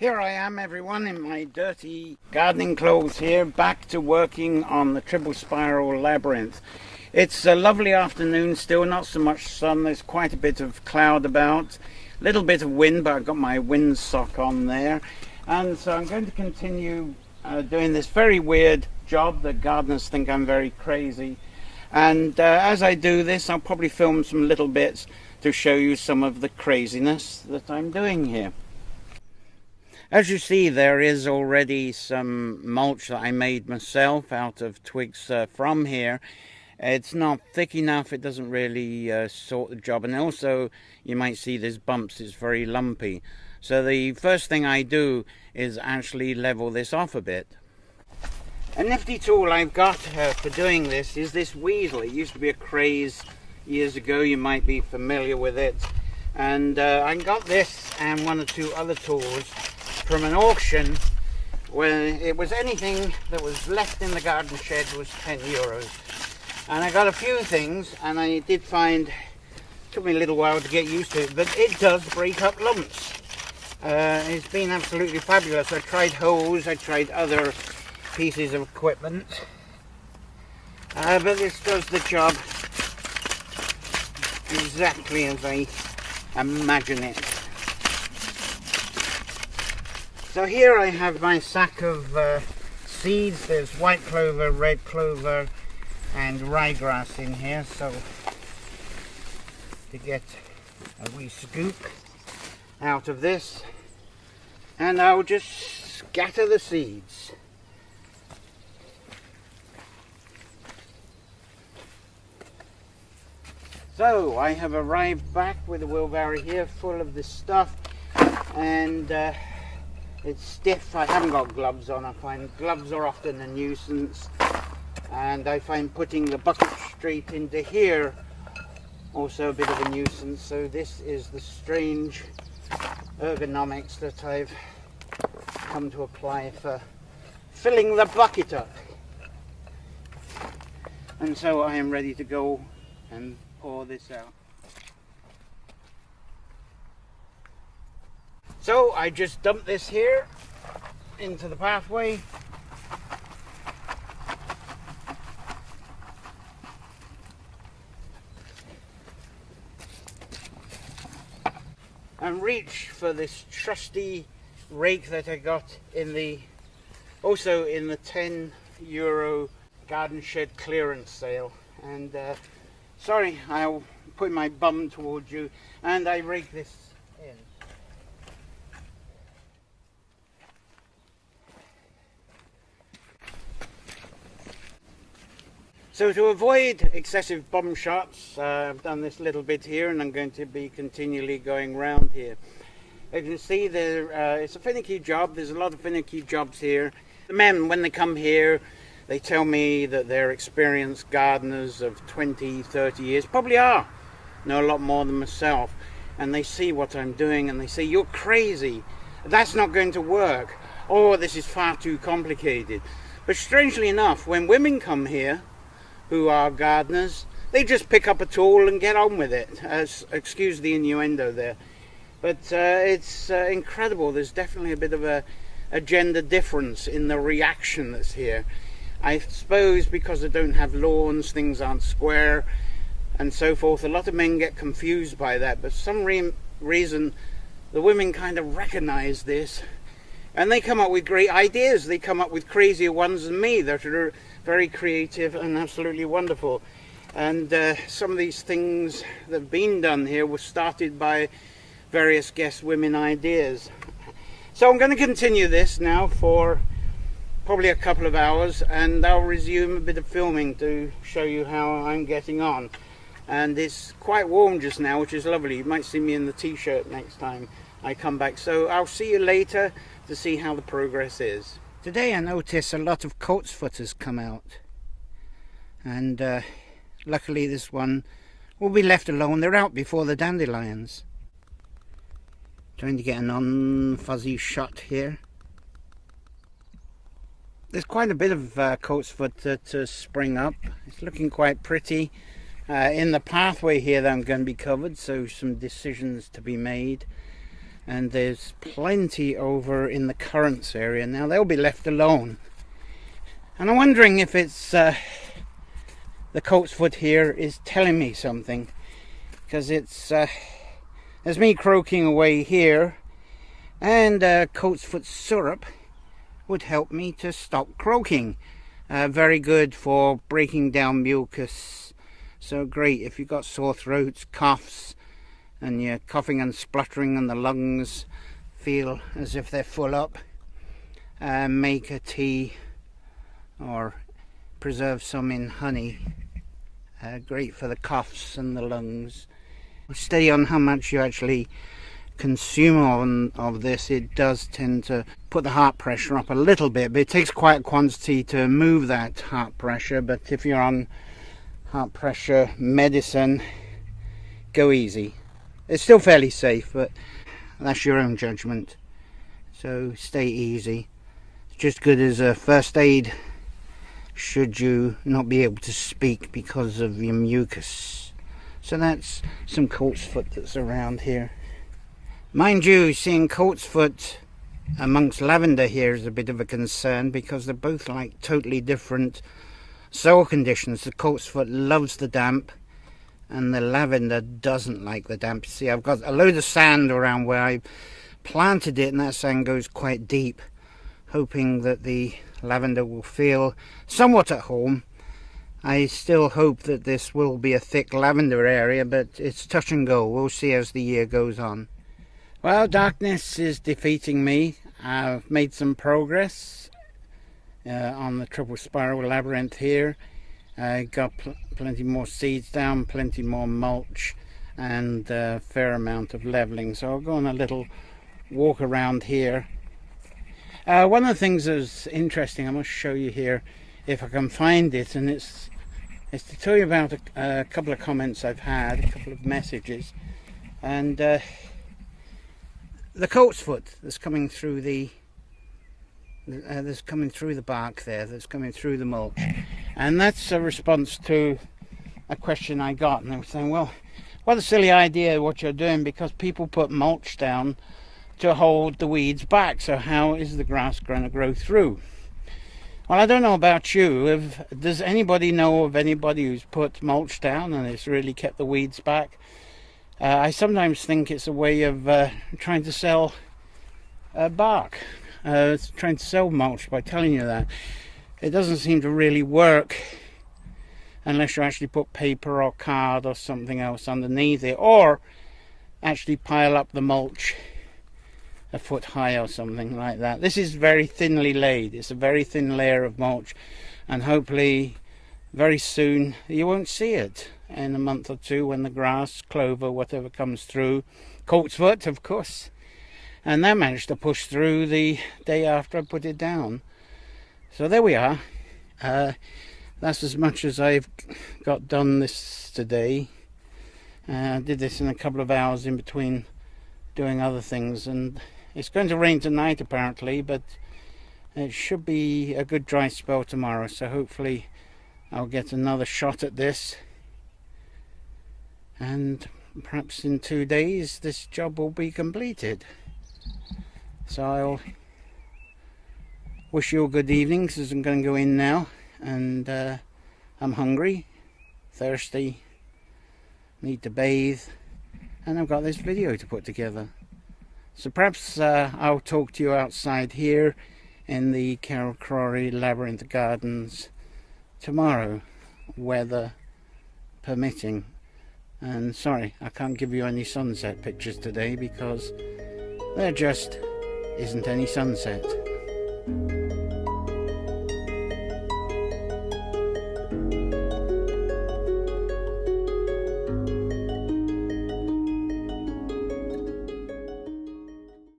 Here I am, everyone, in my dirty gardening clothes here, back to working on the Triple Spiral Labyrinth. It's a lovely afternoon still, not so much sun, there's quite a bit of cloud about, a little bit of wind, but I've got my windsock on there. And so I'm going to continue doing this very weird job. The gardeners think I'm very crazy. And as I do this, I'll probably film some little bits to show you some of the craziness that I'm doing here. As you see, there is already some mulch that I made myself out of twigs from here. It's not thick enough, it doesn't really sort the job, and also you might see there's bumps, it's very lumpy. So the first thing I do is actually level this off a bit. A nifty tool I've got for doing this is this weasel. It used to be a craze years ago, you might be familiar with it. And I got this and one or two other tools from an auction where it was anything that was left in the garden shed was 10 euros. And I got a few things, and I did find, it took me a little while to get used to it, but it does break up lumps. It's been absolutely fabulous. I tried hoes, I tried other pieces of equipment, but this does the job exactly as I imagine it. So here I have my sack of seeds. There's white clover, red clover and ryegrass in here, so to get a wee scoop out of this, and I'll just scatter the seeds. So I have arrived back with a wheelbarrow here full of this stuff, and it's stiff. I haven't got gloves on. I find gloves are often a nuisance, and I find putting the bucket straight into here also a bit of a nuisance. So this is the strange ergonomics that I've come to apply for filling the bucket up. And so I am ready to go and pour this out. So I just dump this here into the pathway. And reach for this trusty rake that I got in the, also in the 10 euro garden shed clearance sale. And sorry, I'll put my bum towards you, and I rake this in. So to avoid excessive bum shots, I've done this little bit here, and I'm going to be continually going round here. As you can see, it's a finicky job. There's a lot of finicky jobs here. The men, when they come here, they tell me that they're experienced gardeners of 20, 30 years, probably are, know a lot more than myself, and they see what I'm doing and they say, "You're crazy, that's not going to work," or "This is far too complicated." But strangely enough, when women come here who are gardeners, they just pick up a tool and get on with it. Excuse the innuendo there, but it's incredible. There's definitely a bit of a gender difference in the reaction that's here. I suppose because I don't have lawns, things aren't square and so forth. A lot of men get confused by that, but for some reason the women kind of recognize this, and they come up with great ideas. They come up with crazier ones than me that are very creative and absolutely wonderful. And some of these things that have been done here were started by various guest women ideas. So I'm going to continue this now for probably a couple of hours, and I'll resume a bit of filming to show you how I'm getting on. And it's quite warm just now, which is lovely. You might see me in the t-shirt next time I come back. So I'll see you later to see how the progress is. Today I notice a lot of Coltsfoot has come out, and luckily this one will be left alone. They're out before the dandelions. Trying to get a non-fuzzy shot here. There's quite a bit of Coltsfoot to spring up. It's looking quite pretty. In the pathway here that I'm going to be covered, so some decisions to be made. and there's plenty over in the currants area. Now they'll be left alone, and I'm wondering if it's the Coltsfoot here is telling me something, because it's there's me croaking away here, and Coltsfoot syrup would help me to stop croaking. Very good for breaking down mucus. So great if you've got sore throats, coughs, and you're coughing and spluttering and the lungs feel as if they're full up. Make a tea or preserve some in honey. Great for the coughs and the lungs. Steady on how much you actually consume of this. It does tend to put the heart pressure up a little bit, but it takes quite a quantity to move that heart pressure. But if you're on heart pressure medicine, go easy. It's still fairly safe, but that's your own judgment, so stay easy. It's just good as a first aid should you not be able to speak because of your mucus. So that's some Coltsfoot that's around here. Mind you, seeing Coltsfoot amongst lavender here is a bit of a concern, because they're both like totally different soil conditions. The Coltsfoot loves the damp and the lavender doesn't like the damp. See, I've got a load of sand around where I planted it, and that sand goes quite deep, hoping that the lavender will feel somewhat at home. I still hope that this will be a thick lavender area, but it's touch and go. We'll see as the year goes on. Well, darkness is defeating me. I've made some progress on the Triple Spiral Labyrinth here. I got plenty more seeds down, plenty more mulch, and a fair amount of leveling. So I'll go on a little walk around here. One of the things that's interesting, I must show you here if I can find it, and it's to tell you about a couple of comments I've had, a couple of messages, and the Coltsfoot that's coming through the bark there, that's coming through the mulch, and that's a response to a question I got, and they were saying, well, what a silly idea what you're doing, because people put mulch down to hold the weeds back, so how is the grass going to grow through? Well, I don't know about you. Does anybody know of anybody who's put mulch down and it's really kept the weeds back? I sometimes think it's a way of trying to sell bark, trying to sell mulch by telling you that. It doesn't seem to really work unless you actually put paper or card or something else underneath it, or actually pile up the mulch a foot high or something like that. This is very thinly laid. It's a very thin layer of mulch, and hopefully very soon you won't see it. In a month or two, when the grass, clover, whatever comes through, Coltsfoot of course, and that managed to push through the day after I put it down. So there we are. That's as much as I've got done this today. I did this in a couple of hours in between doing other things, and it's going to rain tonight apparently, but it should be a good dry spell tomorrow, so hopefully I'll get another shot at this, and perhaps in 2 days this job will be completed. So I'll wish you a good evening, because I'm going to go in now, and I'm hungry, thirsty, need to bathe, and I've got this video to put together. So perhaps I'll talk to you outside here in the Carrowcrory Labyrinth Gardens tomorrow, weather permitting. And sorry, I can't give you any sunset pictures today, because there just isn't any sunset.